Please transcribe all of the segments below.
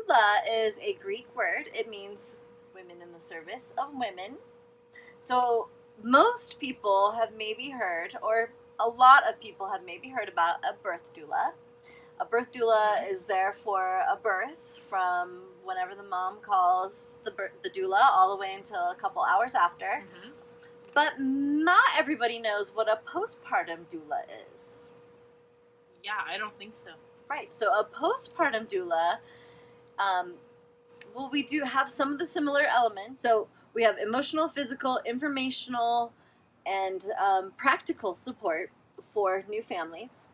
doula is a Greek word. It means women in the service of women. So most people have maybe heard, or a lot of people have maybe heard about a birth doula. A birth doula is there for a birth from whenever the mom calls the doula all the way until a couple hours after. But not everybody knows what a postpartum doula is. Yeah, I don't think so. Right, so a postpartum doula, well, we do have some of the similar elements. So we have emotional, physical, informational, and practical support for new families.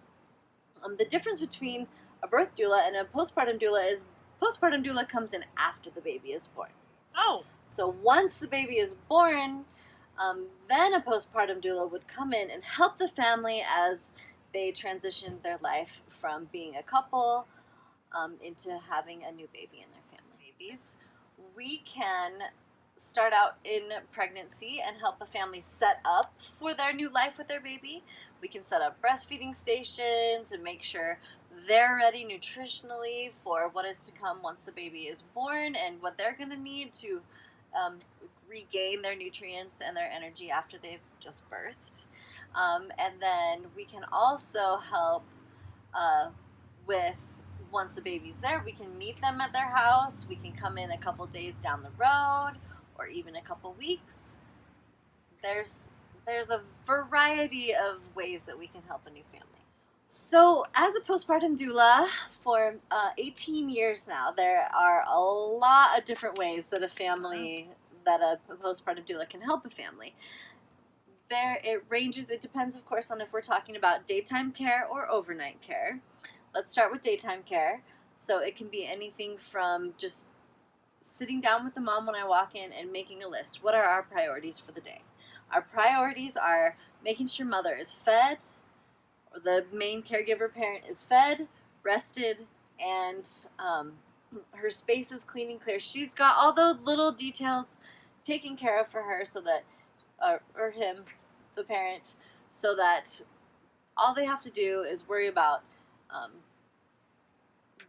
The difference between a birth doula and a postpartum doula is postpartum doula comes in after the baby is born. Oh. So once the baby is born, then a postpartum doula would come in and help the family as they transition their life from being a couple into having a new baby in their family. Babies, we can start out in pregnancy and help a family set up for their new life with their baby. We can set up breastfeeding stations and make sure they're ready nutritionally for what is to come once the baby is born and what they're going to need to regain their nutrients and their energy after they've just birthed. And then we can also help with, once the baby's there, we can meet them at their house. We can come in a couple days down the road or even a couple weeks. There's a variety of ways that we can help a new family. So as a postpartum doula for 18 years now, there are a lot of different ways that a postpartum doula can help a family. It ranges, it depends, of course, on if we're talking about daytime care or overnight care. Let's start with daytime care. So it can be anything from just sitting down with the mom when I walk in and making a list. What are our priorities for the day? Our priorities are making sure mother is fed, or the main caregiver parent is fed, rested, and her space is clean and clear. She's got all the little details taken care of for her so that, or him, the parent, so that all they have to do is worry about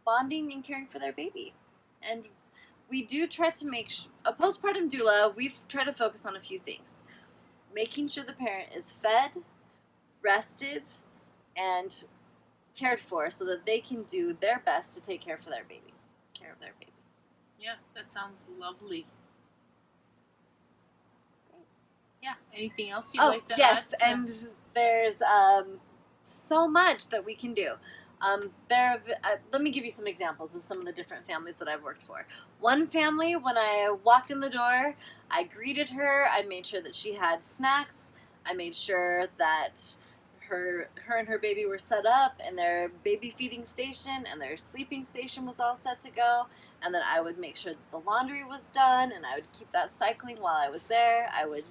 bonding and caring for their baby. And we do try to make a postpartum doula, we've tried to focus on a few things. Making sure the parent is fed, rested, and cared for so that they can do their best to take care of their baby. Yeah, that sounds lovely. Yeah, anything else you'd like to add? Yes, and there's so much that we can do. Let me give you some examples of some of the different families that I've worked for. One family, when I walked in the door, I greeted her. I made sure that she had snacks. I made sure that her and her baby were set up, and their baby feeding station and their sleeping station was all set to go. And then I would make sure that the laundry was done, and I would keep that cycling while I was there. I would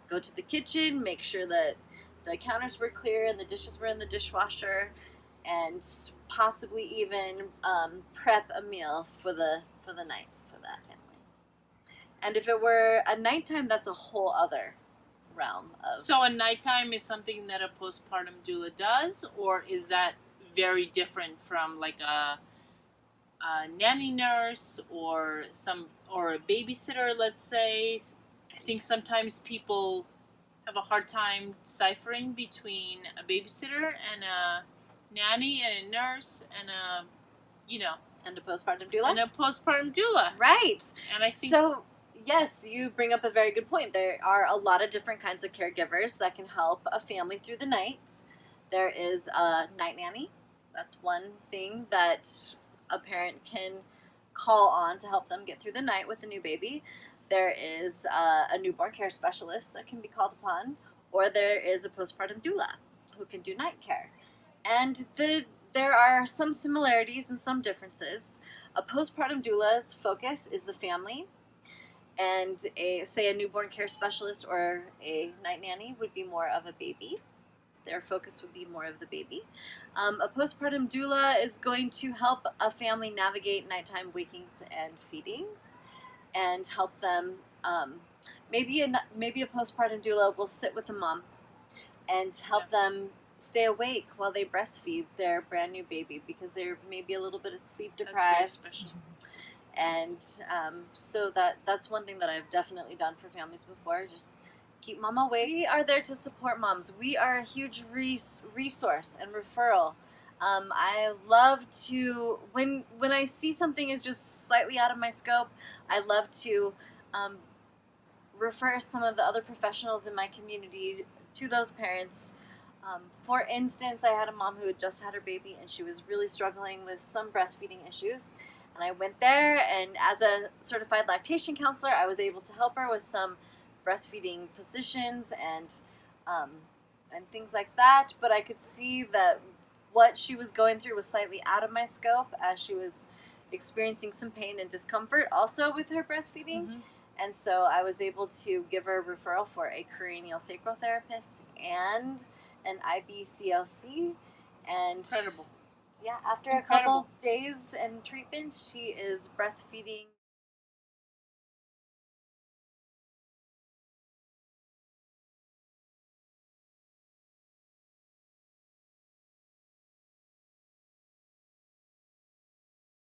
go to the kitchen, make sure that the counters were clear and the dishes were in the dishwasher, and possibly even prep a meal for the night for that family. And if it were a nighttime, that's a whole other realm of. So a nighttime is something that a postpartum doula does, or is that very different from like a nanny nurse or a babysitter, let's say? I think sometimes people have a hard time deciphering between a babysitter and a nanny and a nurse and a postpartum doula. And a postpartum doula. Right. And I think so. Yes, you bring up a very good point. There are a lot of different kinds of caregivers that can help a family through the night. There is a night nanny. That's one thing that a parent can call on to help them get through the night with a new baby. There is a newborn care specialist that can be called upon, or there is a postpartum doula who can do night care. And there are some similarities and some differences. A postpartum doula's focus is the family, and a newborn care specialist or a night nanny would be more of a baby. Their focus would be more of the baby. A postpartum doula is going to help a family navigate nighttime wakings and feedings, and help them. Maybe a postpartum doula will sit with the mom and help them stay awake while they breastfeed their brand new baby because they're maybe a little bit of sleep deprived. And so that's one thing that I've definitely done for families before. Just keep mom away. We are there to support moms. We are a huge resource and referral. I love to when I see something is just slightly out of my scope. I love to refer some of the other professionals in my community to those parents. For instance, I had a mom who had just had her baby and she was really struggling with some breastfeeding issues. And I went there, and as a certified lactation counselor, I was able to help her with some breastfeeding positions and things like that. But I could see that what she was going through was slightly out of my scope, as she was experiencing some pain and discomfort also with her breastfeeding. Mm-hmm. And so I was able to give her a referral for a cranial sacral therapist and an IB CLC. And Incredible. yeah, after Incredible. a couple days and treatment, she is breastfeeding